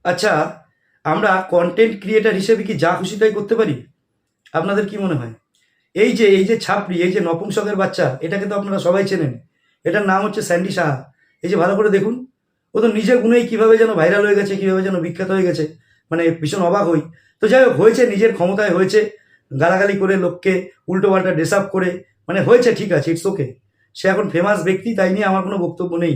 আচ্ছা, আমরা content creator হিসেবে কি যা খুশি তাই করতে পারি? আপনাদের কি মনে হয়? এই যে ছাপড়ি, এই যে নপুংসকের বাচ্চা, এটাকে তো আপনারা সবাই চেনেন। এটার নাম হচ্ছে স্যান্ডি সাহা। এই যে ভালো করে দেখুন, ও তো নিজে গুণেই কিভাবে যেন ভাইরাল হয়ে গেছে, কিভাবে যেন বিখ্যাত হয়ে গেছে। মানে ভীষণ অবাক হই। তো যাই হোক, হয়েছে, নিজের ক্ষমতায় হয়েছে, গালাগালি করে লোককে উল্টোপাল্টা ড্রেস আপ করে, মানে হয়েছে, ঠিক আছে, ইটস ওকে। সে এখন ফেমাস ব্যক্তি, তাই নিয়ে আমার কোনো বক্তব্য নেই।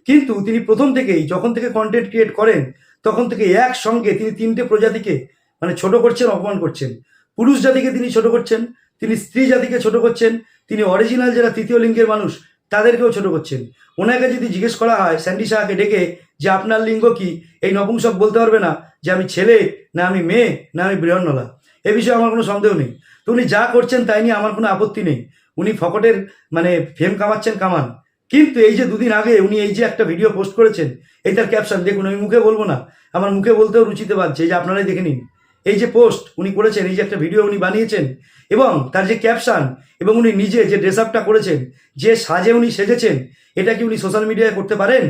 কিন্তু তিনি প্রথম থেকেই, যখন থেকে কন্টেন্ট ক্রিয়েট করেন, তখন থেকে একসঙ্গে তিনি তিনটে প্রজাতিকে মানে ছোট করছেন, অপমান করছেন। পুরুষ জাতিকে তিনি ছোট করছেন, তিনি স্ত্রী জাতিকে ছোট করছেন, তিনি অরিজিনাল যারা তৃতীয় লিঙ্গের মানুষ তাদেরকেও ছোট করছেন। ওনাকে যদি জিজ্ঞেস করা হয় স্যান্ডি শাহকে ডেকে যে আপনার লিঙ্গ কি, এই নপুংসক বলতে পারবে না যে আমি ছেলে, না আমি মেয়ে, না আমি বৃহন্নলা। এ বিষয়ে আমার কোনো সন্দেহ নেই। তো উনি যা করছেন তাই নিয়ে আমার কোনো আপত্তি নেই। উনি ফকটের মানে ফেম কামাচ্ছেন, কামান। কিন্তু এই যে দুদিন আগে উনি এই যে একটা ভিডিও পোস্ট করেছেন, এই তার ক্যাপশন দেখুন, আমি মুখে বলবো না, আমার মুখে বলতেও রুচিতে বাজছে, এই যে আপনারাই দেখে নিন। এই যে পোস্ট উনি করেছেন, এই যে একটা ভিডিও উনি বানিয়েছেন, এবং তার যে ক্যাপশন, এবং উনি নিজে যে ড্রেস আপটা করেছেন, যে সাজে উনি সেজেছেন, এটা কি উনি সোশ্যাল মিডিয়ায় করতে পারেন?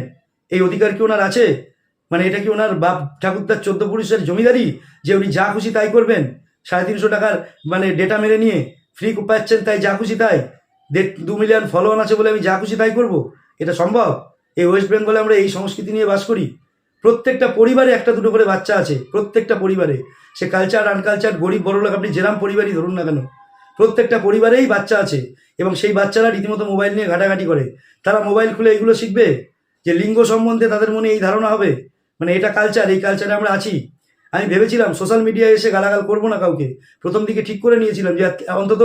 এই অধিকার কি ওনার আছে? মানে এটা কি ওনার বাপ ঠাকুরদার 14 পুরুষের জমিদারি যে উনি যা খুশি তাই করবেন? 350 টাকার মানে ডেটা মেরে নিয়ে ফ্রি পাচ্ছেন, তাই যা খুশি তাই? 2 মিলিয়ন ফলোয়ার আছে বলে আমি যা খুশি তাই করব? এটা সম্ভব? এই ওয়েস্ট বেঙ্গলে আমরা এই সংস্কৃতি নিয়ে বাস করি। প্রত্যেকটা পরিবারে একটা দুটো করে বাচ্চা আছে, প্রত্যেকটা পরিবারে। সে কালচার আনকালচার, গরিব বড়লোক, আপনি যেরাম পরিবারই ধরুন না কেন, প্রত্যেকটা পরিবারেই বাচ্চা আছে। এবং সেই বাচ্চারা রীতিমতো মোবাইল নিয়ে ঘাটাঘাটি করে। তারা মোবাইল খুলে এইগুলো শিখবে যে লিঙ্গ সম্বন্ধে তাদের মনে এই ধারণা হবে? মানে এটা কালচার, এই কালচারে আমরা আছি। আমি ভেবেছিলাম সোশ্যাল মিডিয়ায় এসে গালাগাল করবো না কাউকে, প্রথম দিকে ঠিক করে নিয়েছিলাম যে অন্তত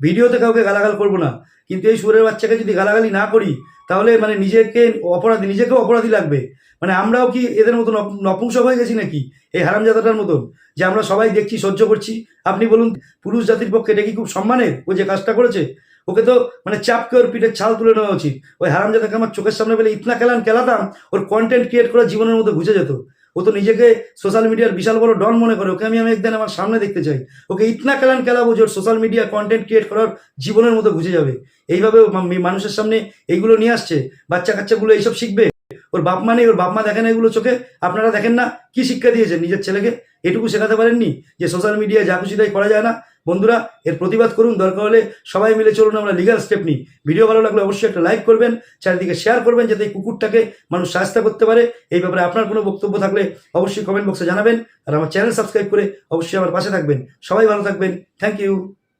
ভিডিওতে কাউকে গালাগাল করবো না। কিন্তু এই সুরের বাচ্চাকে যদি গালাগালি না করি, তাহলে মানে নিজেকেও অপরাধী লাগবে। মানে আমরাও কি এদের মতো নপুংসক হয়ে গেছি নাকি, এই হারামজাদাটার মতন, যে আমরা সবাই দেখছি, সহ্য করছি? আপনি বলুন, পুরুষ জাতির পক্ষে এটা কি খুব সম্মানের? ও যে কাজটা করেছে, ওকে তো মানে চাপকে ওর পিঠের ছাল তুলে নেওয়া উচিত। ওই হারামজাদাকে আমার চোখের সামনে পেলে ইতনা কেলাতাম, ওর কন্টেন্ট ক্রিয়েট করা জীবনের মধ্যে ঘুচে যেত। ও তো নিজেকে সোশ্যাল মিডিয়ার বিশাল বড় ডন মনে করে। ওকে আমি একদিন আমার সামনে দেখতে চাই। ওকে ইতনা কেলাবো যে ওর সোশ্যাল মিডিয়া কন্টেন্ট ক্রিয়েট করার জীবনের মতো ঘুচে যাবে। এইভাবে মানুষের সামনে এইগুলো নিয়ে আসছে, বাচ্চা কাচ্চাগুলো এইসব শিখবে। ওর বাপ মা নেই, ওর বাপ মা দেখেন এগুলো চোখে? আপনারা দেখেন না? কি শিক্ষা দিয়েছেন নিজের ছেলেকে? এটুকু শেখাতে পারেননি যে সোশ্যাল মিডিয়ায় যা খুশি তাই করা যায় না? বন্ধুরা, এর প্রতিবাদ করুন। দরকার হলে সবাই মিলে চলুন আমরা লিগ্যাল স্টেপ নিই। ভিডিও ভালো লাগলে অবশ্যই একটা লাইক করবেন, চারিদিকে শেয়ার করবেন, যাতে এই কুকুরটাকে মানুষ শাস্তি করতে পারে। এই ব্যাপারে আপনার কোনো বক্তব্য থাকলে অবশ্যই কমেন্ট বক্সে জানাবেন। আর আমার চ্যানেল সাবস্ক্রাইব করে অবশ্যই আমার পাশে থাকবেন। সবাই ভালো থাকবেন। Thank you.